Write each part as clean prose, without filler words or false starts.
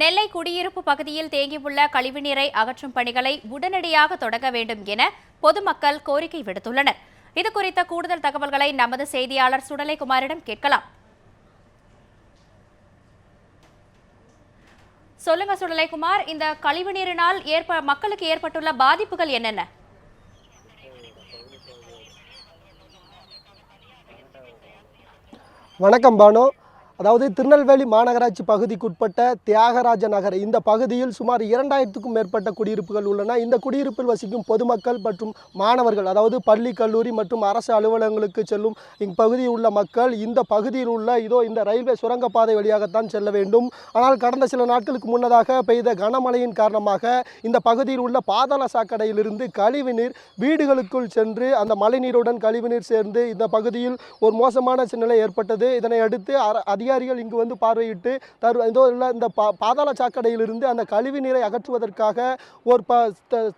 நெல்லை குடியிருப்பு பகுதியில் தேங்கியுள்ள கழிவுநீரை அகற்றும் பணிகளை உடனடியாக தொடங்க வேண்டும் என பொதுமக்கள் கோரிக்கை விடுத்துள்ளனர். இதுகுறித்த கூடுதல் தகவல்களை நமது செய்தியாளர் சுடலைக்குமாரிடம் கேட்கலாம். சொல்லுங்க சுடலைக்குமார், இந்த கழிவுநீரினால் மக்களுக்கு ஏற்பட்டுள்ள பாதிப்புகள் என்னென்ன? வணக்கம் பானு. அதாவது திருநெல்வேலி மாநகராட்சி பகுதிக்குட்பட்ட தியாகராஜ நகர் இந்த பகுதியில் சுமார் 2000க்கும் மேற்பட்ட குடியிருப்புகள் உள்ளன. இந்த குடியிருப்பில் வசிக்கும் பொதுமக்கள் மற்றும் மாணவர்கள், அதாவது பள்ளி கல்லூரி மற்றும் அரசு அலுவலகங்களுக்கு செல்லும் இப்பகுதியில் உள்ள மக்கள் இந்த பகுதியில் உள்ள இந்த ரயில்வே சுரங்கப்பாதை வழியாகத்தான் செல்ல வேண்டும். ஆனால் கடந்த சில நாட்களுக்கு முன்னதாக பெய்த கனமழையின் காரணமாக இந்த பகுதியில் உள்ள பாதாள சாக்கடையிலிருந்து கழிவுநீர் வீடுகளுக்குள் சென்று அந்த மழைநீருடன் கழிவுநீர் சேர்ந்து இந்த பகுதியில் ஒரு மோசமான நிலை ஏற்பட்டது. இதனை அடுத்து அதிகாரிகள் இங்கு வந்து பார்வையிட்டு இந்த பாதாள சாக்கடையிலிருந்து அந்த கழிவு நீரை அகற்றுவதற்காக ஒரு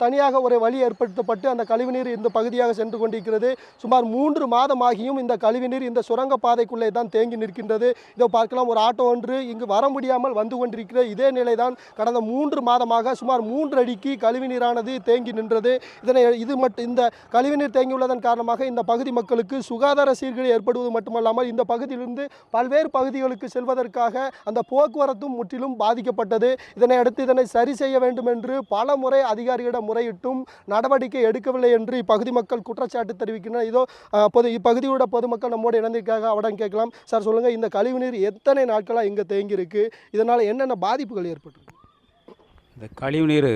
தனியாக ஒரு வழி ஏற்படுத்தப்பட்டு அந்த கழிவுநீர் இந்த பகுதியாக சென்று கொண்டிருக்கிறது. சுமார் 3 மாதமாகியும் இந்த கழிவுநீர் இந்த சுரங்கப்பாதைக்குள்ளே தான் தேங்கி நிற்கின்றது. இதோ பார்க்கலாம், ஒரு ஆட்டோ ஒன்று இங்கு வர முடியாமல் வந்து கொண்டிருக்கிறது. இதே நிலைதான் கடந்த 3 மாதமாக சுமார் 3 அடிக்கு கழிவுநீரானது தேங்கி நின்றது. இந்த கழிவுநீர் தேங்கியுள்ளதன் காரணமாக இந்த பகுதி மக்களுக்கு சுகாதார சீர்கேடு ஏற்படுவது மட்டுமல்லாமல் இந்த பகுதியிலிருந்து பல்வேறு பகுதிகளுக்கு செல்வதற்காக அந்த போக்குவரத்தும் முற்றிலும் பாதிக்கப்பட்டது. இதனை அடுத்து இதனை சரி செய்ய வேண்டும் என்று பல முறை அதிகாரிகளிடம் முறையிட்டும் நடவடிக்கை எடுக்கவில்லை என்று இப்பகுதி மக்கள் குற்றச்சாட்டு தெரிவிக்கின்றனர். இதோ இப்பகுதியோட பொதுமக்கள் நம்மோடு இணைந்திருக்காங்க, அவடன் கேட்கலாம். சார் சொல்லுங்க, இந்த கழிவுநீர் எத்தனை நாட்களாக இங்கே தேங்கி இருக்கு? இதனால் என்னென்ன பாதிப்புகள் ஏற்பட்டிருக்கு? இந்த கழிவுநீர்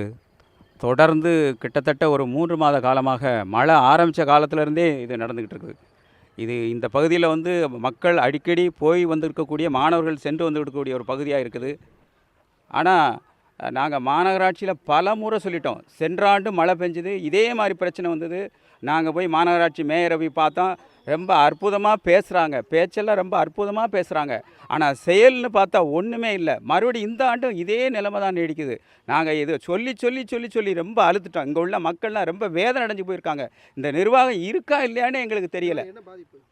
தொடர்ந்து கிட்டத்தட்ட ஒரு 3 மாத காலமாக மழை ஆரம்பித்த காலத்திலேருந்தே இது நடந்துக்கிட்டு இருக்குது. இந்த பகுதியில் வந்து மக்கள் அடிக்கடி போய் வந்திருக்கக்கூடிய மாணவர்கள் சென்று வந்துருக்கக்கூடிய ஒரு பகுதியாக இருக்குது. ஆனால் நாங்கள் மாநகராட்சியில் பல முறை சொல்லிட்டோம். சென்ற ஆண்டு மழை பெஞ்சுது, இதே மாதிரி பிரச்சனை வந்தது. நாங்கள் போய் மாநகராட்சி மேயரை போய் பார்த்தோம். ரொம்ப அற்புதமாக பேசுகிறாங்க, பேச்செல்லாம் ரொம்ப அற்புதமாக பேசுகிறாங்க. ஆனால் செயல்னு பார்த்தா ஒன்றுமே இல்லை. மறுபடியும் இந்த ஆண்டும் இதே நிலைமை தான் நீடிக்குது. நாங்கள் இது சொல்லி சொல்லி சொல்லி சொல்லி ரொம்ப அழுத்துட்டோம். இங்கே உள்ள மக்கள்லாம் ரொம்ப வேதனை அடைஞ்சு போயிருக்காங்க. இந்த நிர்வாகம் இருக்கா இல்லையான்னு எங்களுக்கு தெரியலை.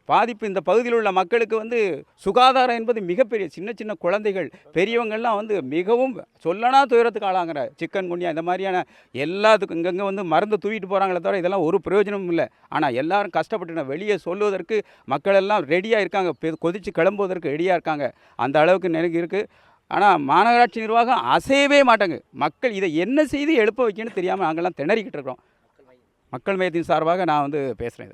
பாதிப்பு இந்த பகுதியில் உள்ள மக்களுக்கு வந்து சுகாதாரம் என்பது மிகப்பெரிய சின்ன சின்ன குழந்தைகள் பெரியவங்கள்லாம் வந்து மிகவும் சொல்லனா துயரத்துக்கு ஆளாங்கிற சிக்கன் குனியா இந்த மாதிரியான எல்லாத்துக்கும் இங்கங்கே வந்து மருந்து தூக்கிட்டு போகிறாங்களே தவிர இதெல்லாம் ஒரு பிரயோஜனமும் இல்லை. ஆனால் எல்லாரும் கஷ்டப்பட்டு வெளியே சொல்லுவதற்கு மக்கள் எல்லாம் ரெடியாக இருக்காங்க, கொதித்து கிளம்புவதற்கு ரெடியாக இருக்காங்க. அந்த அளவுக்கு நினைக்கு இருக்குது. ஆனால் மாநகராட்சி நிர்வாகம் அசையவே மாட்டாங்க. மக்கள் இதை என்ன செய்து எழுப்ப வைக்கணும்னு தெரியாமல் நாங்கள்லாம் திணறிக்கிட்டு இருக்கிறோம். மக்கள் மையத்தின் சார்பாக நான் வந்து பேசுகிறேன்.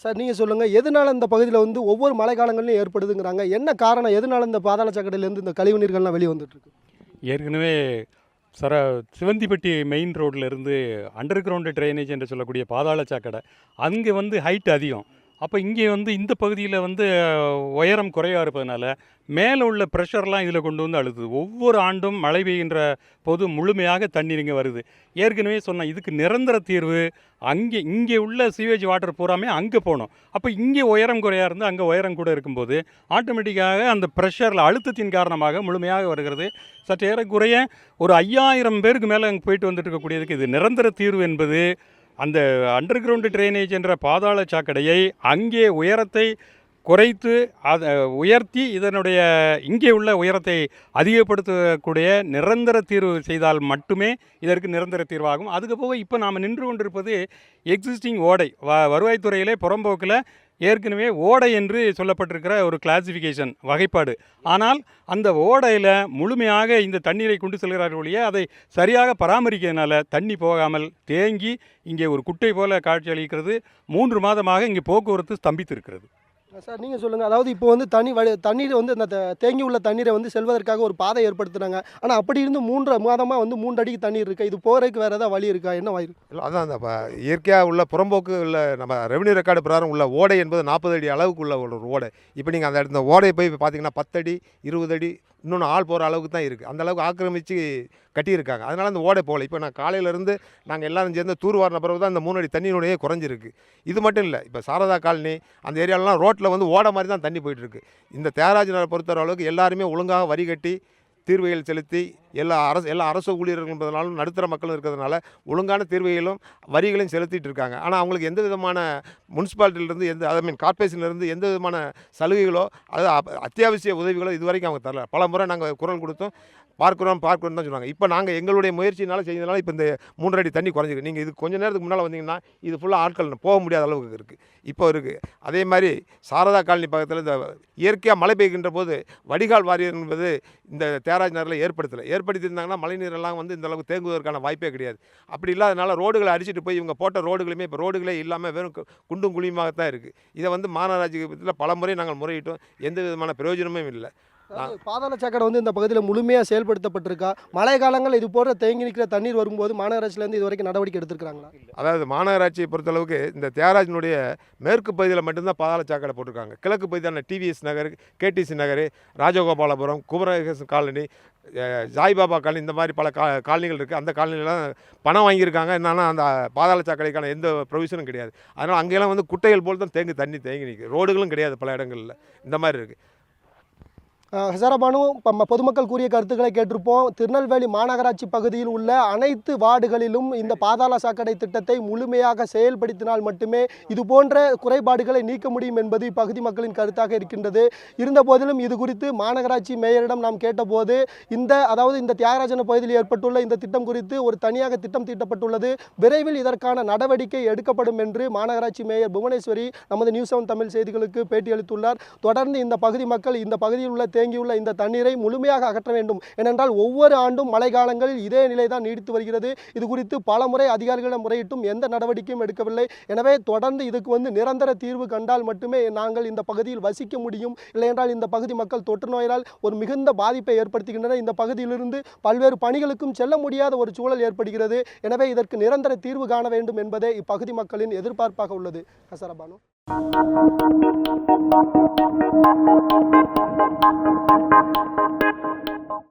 சார், நீங்கள் சொல்லுங்கள், எதனால் இந்த பகுதியில் வந்து ஒவ்வொரு மழை காலங்கள்லையும் ஏற்படுதுங்கிறாங்க? என்ன காரணம்? எதனால் இந்த பாதாள சாக்கடையிலேருந்து இந்த கழிவு நீர்கள்லாம் வெளியே வந்துட்டுருக்கு? ஏற்கனவே சிவந்திப்பட்டி மெயின் ரோட்டில் இருந்து அண்டர் கிரவுண்டு ட்ரைனேஜ் என்று சொல்லக்கூடிய பாதாள சாக்கடை அங்கே வந்து ஹைட் அதிகம். அப்போ இங்கே வந்து இந்த பகுதியில் வந்து உயரம் குறைவாக இருப்பதனால மேலே உள்ள ப்ரெஷர்லாம் இதில் கொண்டு வந்து அழுத்துது. ஒவ்வொரு ஆண்டும் மழை பெய்கின்ற போது முழுமையாக தண்ணீர் இங்கே வருது. ஏற்கனவே சொன்னால் இதுக்கு நிரந்தர தீர்வு இங்கே உள்ள சீவேஜ் வாட்டர் பூராமே அங்கே போகணும். அப்போ இங்கே உயரம் குறையாக இருந்து அங்கே உயரம் கூட இருக்கும்போது ஆட்டோமேட்டிக்காக அந்த ப்ரெஷரில் அழுத்தத்தின் காரணமாக முழுமையாக வருகிறது. சற்று ஏறக்குறைய ஒரு 5000 பேருக்கு மேலே அங்கே போயிட்டு வந்துட்டு இருக்கக்கூடியதுக்கு இது நிரந்தர தீர்வு என்பது அந்த அண்டர் கிரவுண்டு ட்ரைனேஜ் என்ற பாதாள சாக்கடையை அங்கே உயரத்தை குறைத்து அதை உயர்த்தி இதனுடைய இங்கே உள்ள உயரத்தை அதிகப்படுத்தக்கூடிய நிரந்தர தீர்வு செய்தால் மட்டுமே இதற்கு நிரந்தர தீர்வாகும். அதுக்கு போக இப்போ நாம் நின்று கொண்டிருப்பது எக்ஸிஸ்டிங் ஓடை. வருவாய்த்துறையிலே புறம்போக்கில் ஏற்கனவே ஓடை என்று சொல்லப்பட்டிருக்கிற ஒரு கிளாசிஃபிகேஷன் வகைப்பாடு. ஆனால் அந்த ஓடையில் முழுமையாக இந்த தண்ணீரை கொண்டு செல்கிறார்கள் ஒழிய அதை சரியாக பராமரிக்கிறதுனால தண்ணி போகாமல் தேங்கி இங்கே ஒரு குட்டை போல காட்சி அளிக்கிறது. 3 மாதமாக இங்கே போக்குவரத்து ஸ்தம்பித்து இருக்கிறது. சார், நீங்கள் சொல்லுங்கள், அதாவது இப்போ வந்து தண்ணீர் வந்து அந்த தேங்கி உள்ள தண்ணீரை வந்து செல்வதற்காக ஒரு பாதை ஏற்படுத்துனாங்க. ஆனால் அப்படி இருந்து 3 மாதமாக வந்து 3 அடிக்கு தண்ணீர் இருக்கா? இது போகிறதுக்கு வேறு ஏதாவது வழி இருக்கா? என்ன வழி? இல்லை, அதான் அந்த இயற்கையாக உள்ள புறம்போக்கு உள்ள நம்ம ரெவன்யூ ரெக்கார்டு பிரகாரம் உள்ள ஓடை என்பது 40 அடி அளவுக்கு உள்ள ஒரு ஓடை. இப்போ நீங்கள் அந்த இடத்துல ஓடையை போய் பார்த்தீங்கன்னா 10 அடி 20 அடி இன்னொன்று ஆள் போகிற அளவுக்கு தான் இருக்குது. அந்த அளவுக்கு ஆக்கிரமித்து கட்டியிருக்காங்க. அதனால் அந்த ஓடை போகல. இப்போ நான் காலையிலேருந்து நாங்கள் எல்லோரும் சேர்ந்து தூர்வாரின பிறகு தான் இந்த 3 அடி தண்ணியினுடைய குறைஞ்சிருக்கு. இது மட்டும் இல்லை, இப்போ சாரதா காலனி அந்த ஏரியாலலாம் ரோட்டில் வந்து ஓடை மாதிரி தான் தண்ணி போயிட்டுருக்கு. இந்த தியாகராஜ நகரை பொறுத்தவர அளவுக்கு எல்லாருமே ஒழுங்காக வரி கட்டி தீர்வைகள் செலுத்தி எல்லா அரசு ஊழியர்கள் என்பதனாலும் நடுத்தர மக்களும் இருக்கிறதுனால ஒழுங்கான தீர்வைகளும் வரிகளையும் செலுத்திட்டு இருக்காங்க. ஆனால் அவங்களுக்கு எந்த விதமான முனிசிபாலிட்டியிலேருந்து கார்பரேஷன்லேருந்து எந்த விதமான சலுகைகளோ அதாவது அத்தியாவசிய உதவிகளோ இது வரைக்கும் அவங்க தரல. பல முறை நாங்கள் குரல் கொடுத்தோம். பார்க்குறோம் தான் சொன்னாங்க. இப்போ நாங்கள் எங்களுடைய முயற்சியினால செய்யறதுனால இப்போ இந்த 3 அடி தண்ணி குறைஞ்சிருக்கு. நீங்கள் இது கொஞ்சம் நேரத்துக்கு முன்னால் வந்தீங்கன்னா இது ஃபுல்லாக ஆட்கள் போக முடியாத அளவுக்கு இருக்குது, இப்போ இருக்குது. அதே மாதிரி சாரதா காலனி பக்கத்தில் இந்த இயற்கையாக மழை பெய்கின்ற போது வடிகால் வாரியம் என்பது இந்த தியாகராஜ நகரில் ஏற்படுத்தியிருந்தாங்கன்னா மழைநீரெல்லாம் வந்து இந்த அளவுக்கு தேங்குவதற்கான வாய்ப்பே கிடையாது. அப்படி இல்லாதனால ரோடுகளை அடிச்சுட்டு போய் இவங்க போட்ட ரோடுகளுமே இப்போ ரோடுகளே இல்லாமல் வெறும் குண்டும் குழியுமாகத்தான் இருக்குது. இதை வந்து மாநகராட்சியில் பல முறை நாங்கள் முறையிட்டோம், எந்த விதமான பிரயோஜனமும் இல்லை. பாதாள சாக்கடை வந்து இந்த பகுதியில் முழுமையாக செயல்படுத்தப்பட்டிருக்கா? மழை காலங்கள் இது போன்ற தேங்கி நிற்கிற தண்ணீர் வரும்போது மாநகராட்சியிலேருந்து இது வரைக்கும் நடவடிக்கை எடுத்திருக்காங்களா? அதாவது மாநகராட்சியை பொறுத்தளவுக்கு இந்த தியாகராஜனுடைய மேற்கு பகுதியில் மட்டும்தான் பாதாள சாக்கடை போட்டிருக்காங்க. கிழக்கு பகுதியான டிவிஎஸ் நகர், கேடிசி நகர், ராஜகோபாலபுரம், குமரகேசன் காலனி, ஜாய்பாபா காலனி, இந்த மாதிரி பல காலனிகள் இருக்குது. அந்த காலனிலாம் பணம் வாங்கியிருக்காங்க. என்னன்னா அந்த பாதாள சாக்கடைக்கான எந்த ப்ரொவிஷனும் கிடையாது. அதனால் அங்கெல்லாம் வந்து குட்டைகள் போல் தான் தண்ணி தேங்கி நிற்குது. ரோடுகளும் கிடையாது பல இடங்களில். இந்த மாதிரி இருக்குது. ஹசரபானு, பொதுமக்கள் கூறிய கருத்துக்களை கேட்டிருப்போம். திருநெல்வேலி மாநகராட்சி பகுதியில் உள்ள அனைத்து வார்டுகளிலும் இந்த பாதாள சாக்கடை திட்டத்தை முழுமையாக செயல்படுத்தினால் மட்டுமே இது போன்ற குறைபாடுகளை நீக்க முடியும் என்பது இப்பகுதி மக்களின் கருத்தாக இருக்கின்றது. இருந்த போதிலும் இது குறித்து மாநகராட்சி மேயரிடம் நாம் கேட்டபோது அதாவது இந்த தியாகராஜன பகுதியில் ஏற்பட்டுள்ள இந்த திட்டம் குறித்து ஒரு தனியாக திட்டம் தீட்டப்பட்டுள்ளது, விரைவில் இதற்கான நடவடிக்கை எடுக்கப்படும் என்று மாநகராட்சி மேயர் புவனேஸ்வரி நமது நியூஸ் 7 தமிழ் செய்திகளுக்கு பேட்டியளித்துள்ளார். தொடர்ந்து இந்த பகுதி மக்கள் இந்த பகுதியில் உள்ள தேங்கியுள்ள இந்த தண்ணீரை முழுமையாக அகற்ற வேண்டும். ஏனென்றால் ஒவ்வொரு ஆண்டும் மழை காலங்களில் இதே நிலைதான் நீடித்து வருகிறது. இது குறித்து பல முறை அதிகாரிகளிடம் முறையிட்டும் எந்த நடவடிக்கையும் எடுக்கவில்லை. எனவே தொடர்ந்து இதுக்கு நிரந்தர தீர்வு கண்டால் மட்டுமே நாங்கள் இந்த பகுதியில் வசிக்க முடியும். இல்லையென்றால் இந்த பகுதி மக்கள் தொற்று நோயால் ஒரு மிகுந்த பாதிப்பை ஏற்படுத்துகின்றனர். இந்த பகுதியிலிருந்து பல்வேறு பணிகளுக்கும் செல்ல முடியாத ஒரு சூழல் ஏற்படுகிறது. எனவே இதற்கு நிரந்தர தீர்வு காண வேண்டும் என்பதே இப்பகுதி மக்களின் எதிர்பார்ப்பாக உள்ளது. ஹசரபானு. Thank you.